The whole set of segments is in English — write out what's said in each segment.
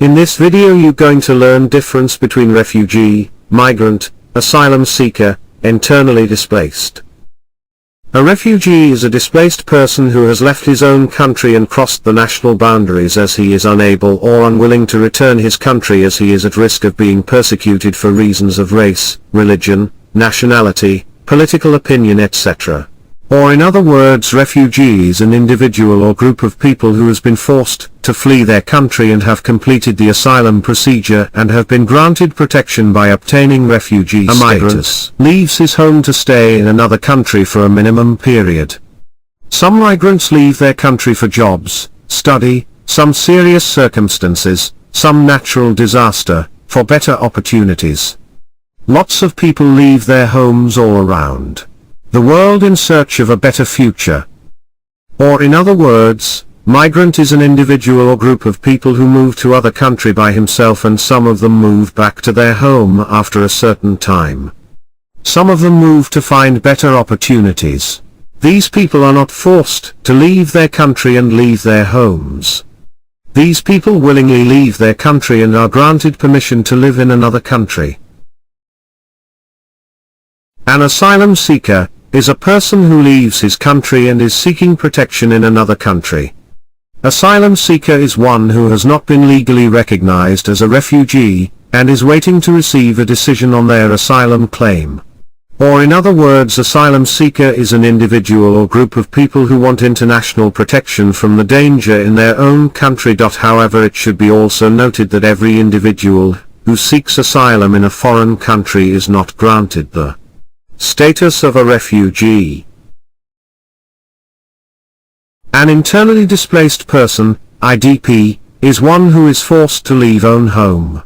In this video you're going to learn difference between refugee, migrant, asylum seeker, internally displaced. A refugee is a displaced person who has left his own country and crossed the national boundaries as he is unable or unwilling to return his country as he is at risk of being persecuted for reasons of race, religion, nationality, political opinion, etc. Or in other words, refugee is an individual or group of people who has been forced to flee their country and have completed the asylum procedure and have been granted protection by obtaining refugee status. A migrant leaves his home to stay in another country for a minimum period. Some migrants leave their country for jobs, study, some serious circumstances, some natural disaster, for better opportunities. Lots of people leave their homes all around the world in search of a better future. Or in other words, migrant is an individual or group of people who move to other country by himself, and some of them move back to their home after a certain time. Some of them move to find better opportunities. These people are not forced to leave their country and leave their homes. These people willingly leave their country and are granted permission to live in another country. An asylum seeker is a person who leaves his country and is seeking protection in another country. Asylum seeker is one who has not been legally recognized as a refugee, and is waiting to receive a decision on their asylum claim. Or in other words, asylum seeker is an individual or group of people who want international protection from the danger in their own country. However, it should be also noted that every individual who seeks asylum in a foreign country is not granted the status of a refugee. An internally displaced person, IDP, is one who is forced to leave own home.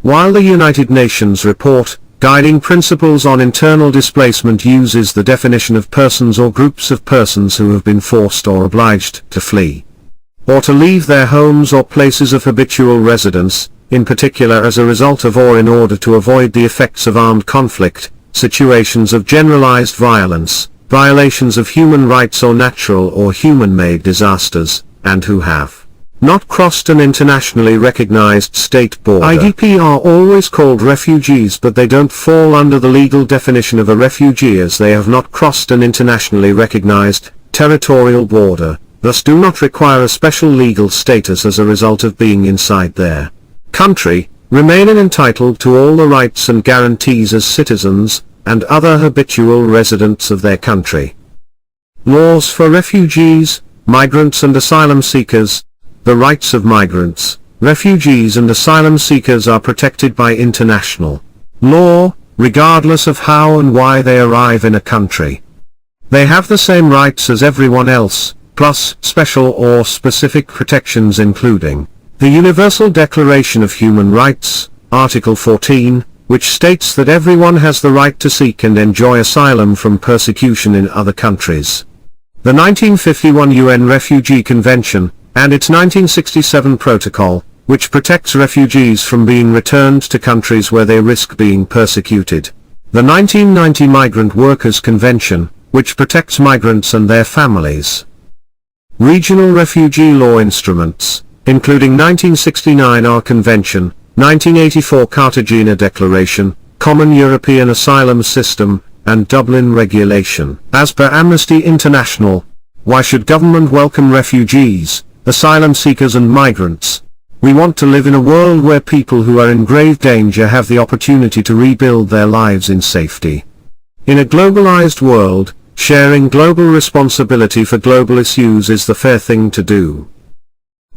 While the United Nations report, Guiding Principles on Internal Displacement uses the definition of persons or groups of persons who have been forced or obliged to flee, or to leave their homes or places of habitual residence, in particular as a result of or in order to avoid the effects of armed conflict, situations of generalized violence, violations of human rights or natural or human-made disasters, and who have not crossed an internationally recognized state border. IDP are always called refugees, but they don't fall under the legal definition of a refugee as they have not crossed an internationally recognized territorial border, thus do not require a special legal status as a result of being inside their country, remaining entitled to all the rights and guarantees as citizens and other habitual residents of their country. Laws for refugees, migrants and asylum seekers. The rights of migrants, refugees and asylum seekers are protected by international law, regardless of how and why they arrive in a country. They have the same rights as everyone else, plus special or specific protections including the Universal Declaration of Human Rights, Article 14, which states that everyone has the right to seek and enjoy asylum from persecution in other countries. The 1951 UN Refugee Convention, and its 1967 Protocol, which protects refugees from being returned to countries where they risk being persecuted. The 1990 Migrant Workers Convention, which protects migrants and their families. Regional refugee law instruments, including 1969 R Convention, 1984 Cartagena Declaration, Common European Asylum System, and Dublin Regulation. As per Amnesty International, why should government welcome refugees, asylum seekers and migrants? We want to live in a world where people who are in grave danger have the opportunity to rebuild their lives in safety. In a globalized world, sharing global responsibility for global issues is the fair thing to do.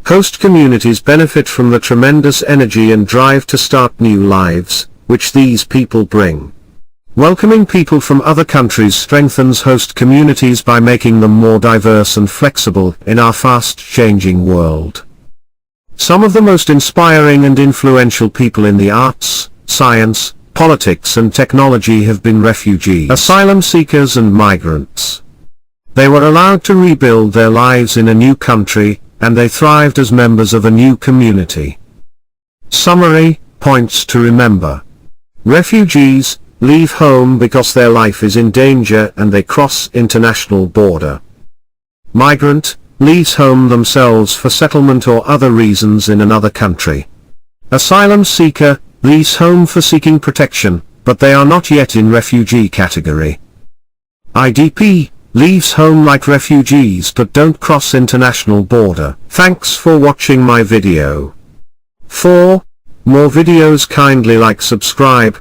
Host communities benefit from the tremendous energy and drive to start new lives, which these people bring. Welcoming people from other countries strengthens host communities by making them more diverse and flexible in our fast-changing world. Some of the most inspiring and influential people in the arts, science, politics and technology have been refugees, asylum seekers and migrants. They were allowed to rebuild their lives in a new country, and they thrived as members of a new community. Summary, points to remember. Refugees leave home because their life is in danger and they cross international border. Migrant leaves home themselves for settlement or other reasons in another country. Asylum seeker, leaves home for seeking protection, but they are not yet in refugee category. IDP, leaves home like refugees but don't cross international border. Thanks for watching my video. For more videos kindly like, subscribe,